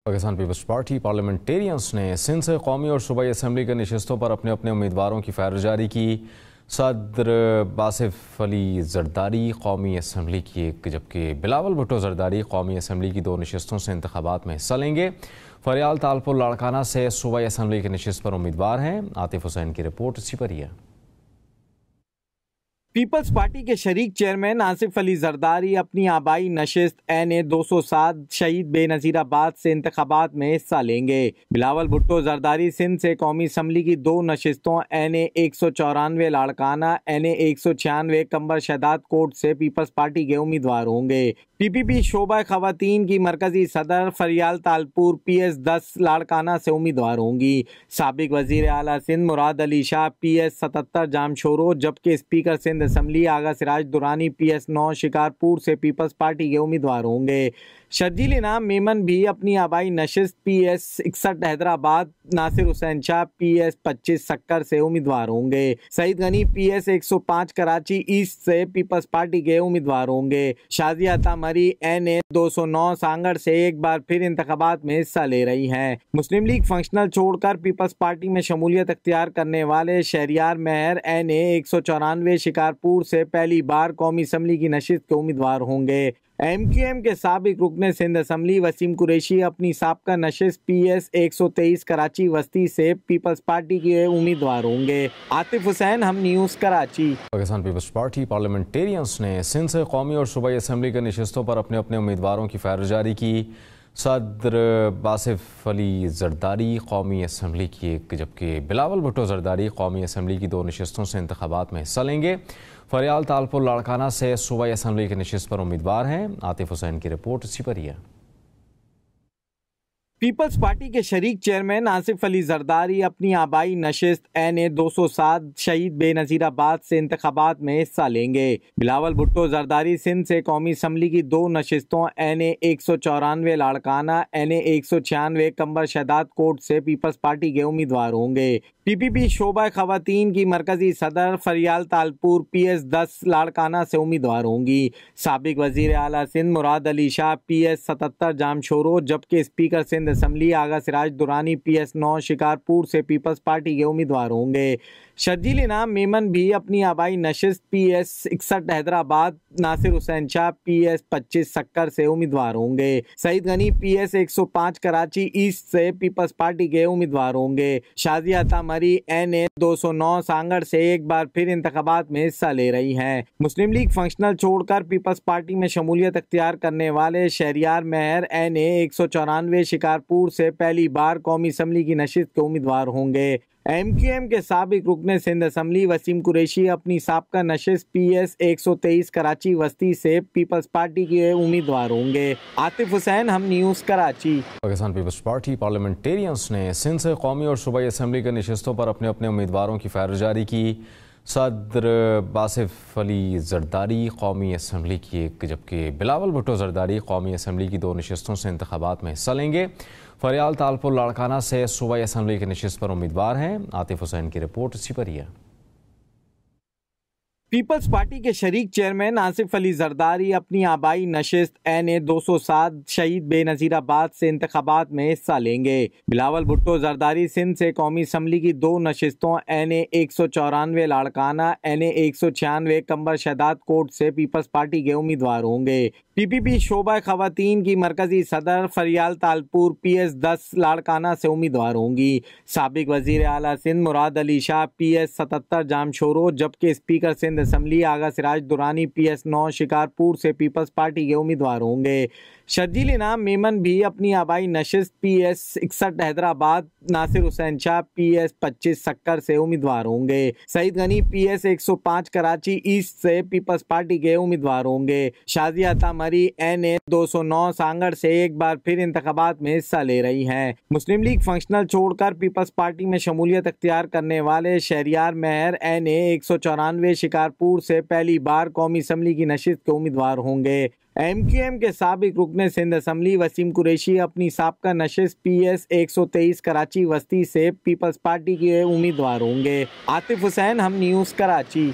Pakistan Peoples Party Parliamentarians ने सिंध से कौमी और सूबाई असम्बली के नशस्तों पर अपने अपने उम्मीदवारों की फ़ाइल जारी की। सदर बासिफ अली जरदारी कौमी असम्बली की एक, जबकि बिलावल भुट्टो जरदारी कौमी असम्बली की 2 नशस्तों से इंतखाबात में हिस्सा लेंगे। फरियाल तालपुर लाड़काना से सूबाई असम्बली की नशस्त पर उम्मीदवार हैं। आतिफ हुसैन की रिपोर्ट इसी पर ही है। पीपल्स पार्टी के शरीक चेयरमैन आसिफ अली जरदारी अपनी आबाई नशिस्त NA 207 शहीद बेनज़ीराबाद से इंतखाबात में हिस्सा लेंगे। बिलावल भुट्टो जरदारी सिंध से कौमी असम्बली की 2 नशिस्तों NA 194 लाड़काना NA 196 कंबर शहदाद कोट से पीपल्स पार्टी के उम्मीदवार होंगे। PPP शोबा खवातीन की मरकजी सदर फरियाल तालपुर PS 10 लाड़काना से उम्मीदवार होंगी। साबिक वजीर आला सिंध मुराद अली शाह PS 77 जामशोरो, जबकि स्पीकर सिंध असम्बली आगा सिराज दुरानी PS 9 शिकारपुर से पीपल्स पार्टी के उम्मीदवार होंगे। शर्जील इनाम मेमन भी अपनी आबाई नशिस्त PS 61 हैदराबाद नासिर हुसैन शाह PS 25 सक्कर से उम्मीदवार होंगे। सईद गनी PS 105 कराची ईस्ट से पीपल्स पार्टी के उम्मीदवार होंगे। शाजिया तामरी NA 209 सांगड़ से एक बार फिर इंतखाबात में हिस्सा ले रही हैं। मुस्लिम लीग फंक्शनल छोड़कर पीपल्स पार्टी में शमूलियत अख्तियार करने वाले शहरियार मेहर NA 194 शिकारपुर से पहली बार कौमी असम्बली की नशिस्त के उम्मीदवार होंगे। MQM के साबिक रुकने सिंध असम्बली वसीम कुरैशी अपनी साबका नशिस्त PS 123 कराची वस्ती से पीपल्स पार्टी के उम्मीदवार होंगे। Atif Hussain, Hum news, Karachi. Pakistan Peoples Party Parliamentarians ने सिंध से कौमी और सूबाई असम्बली के नशस्तों पर अपने अपने उम्मीदवारों की फ़ाइल जारी की। सदर बासिफ अली जरदारी कौमी असम्बली की एक, जबकि बिलावल भुट्टो जरदारी कौमी असम्बली की 2 नशस्तों से इंतखाबात में हिस्सा लेंगे। फरियाल तालपुर लाड़काना से सूबाई असम्बली की नशस्त पर उम्मीदवार हैं। आतिफ हुसैन की रिपोर्ट इसी पर ही है। पीपल्स पार्टी के शरीक चेयरमैन आसिफ अली जरदारी अपनी आबाई नशिस्त NA 207 शहीद बेनज़ीराबाद से इंतखाबात में हिस्सा लेंगे। बिलावल भुट्टो जरदारी सिंध से कौमी असम्बली की 2 नशिस्तों NA 194 लाड़काना NA 196 कंबर शहदाद कोट से पीपल्स पार्टी के उम्मीदवार होंगे। PPP शोबा खवातीन की मरकजी सदर फरियाल तालपुर PS 10 लाड़काना से उम्मीदवार होंगी। साबिक वजीर आला सिंध मुराद अली शाह PS 77 जामशोरो, जबकि स्पीकर सिंध असम्बली आगा सिराज दुरानी PS 9 शिकारपुर से पीपल्स पार्टी के उम्मीदवार होंगे। शर्जील इनाम मेमन भी अपनी आबाई नशिस्त PS 61 हैदराबाद नासिर हुसैन शाह PS 25 सक्कर से उम्मीदवार होंगे। सईद गनी PS 105 कराची ईस्ट से पीपल्स पार्टी के उम्मीदवार होंगे। शाजिया तामरी NA 209 सांगड़ से एक बार फिर इंतखाबात में हिस्सा ले रही हैं। मुस्लिम लीग फंक्शनल छोड़कर पीपल्स पार्टी में शमूलियत अख्तियार करने वाले शहरियार मेहर NA 194 शिकारपुर से पहली बार कौमी असम्बली की नशिस्त के उम्मीदवार होंगे। MQM के साबिक रुकने सिंध असम्बली वसीम कुरैशी अपनी साबका नशिस्त PS 123 कराची वस्ती से पीपल्स पार्टी के उम्मीदवार होंगे। Atif Hussain, Hum news, Karachi. Pakistan Peoples Party Parliamentarians ने सिंध से कौमी और सूबाई असम्बली के नशस्तों पर अपने अपने उम्मीदवारों की फ़ाइल जारी की। सदर बासिफ अली जरदारी कौमी असम्बली की एक, जबकि बिलावल भुट्टो जरदारी कौमी असम्बली की 2 नशस्तों से इंतखाबात में हिस्सा लेंगे। फरियाल तालपुर लाड़काना से सूबाई असम्बली की नशस्त पर उम्मीदवार हैं। आतिफ हुसैन की रिपोर्ट इसी पर ही है। पीपल्स पार्टी के शरीक चेयरमैन आसिफ अली जरदारी अपनी आबाई नशिस्त NA 207 शहीद बेनज़ीराबाद से इंतखाबात में हिस्सा लेंगे। बिलावल भुट्टो जरदारी सिंध से कौमी असम्बली की 2 नशिस्तों NA 194 लाड़काना NA 196 कंबर शहदाद कोट से पीपल्स पार्टी के उम्मीदवार होंगे। PPP शोबा खवातीन की मरकजी सदर फरियाल तालपुर PS 10 लाड़काना से उम्मीदवार होंगी। साबिक वजीर आला सिंध मुराद अली शाह PS 77 जामशोरो, जबकि स्पीकर सिंध असम्बली आगा सिराज दुरानी PS 9 शिकारपुर से पीपल्स पार्टी के उम्मीदवार होंगे। शर्जील इनाम मेमन भी अपनी आबाई नशिस्त PS 61 हैदराबाद नासिर हुसैन शाह PS 25 सक्कर से उम्मीदवार होंगे। सईद गनी PS 105 कराची ईस्ट से पीपल्स पार्टी के उम्मीदवार होंगे। शाजिया तामरी NA 209 सांगड़ से एक बार फिर इंतखाबात में हिस्सा ले रही हैं। मुस्लिम लीग फंक्शनल छोड़कर पीपल्स पार्टी में शमूलियत अख्तियार करने वाले शहरियार मेहर NA 194 शिकारपुर से पहली बार कौमी असम्बली की नशिस्त के उम्मीदवार होंगे। MQM के साबिक रुकने सिंध असम्बली वसीम कुरैशी अपनी साबका नशिस्त PS 123 कराची वस्ती से पीपल्स पार्टी के उम्मीदवार होंगे। आतिफ हुसैन, हम न्यूज़, कराची।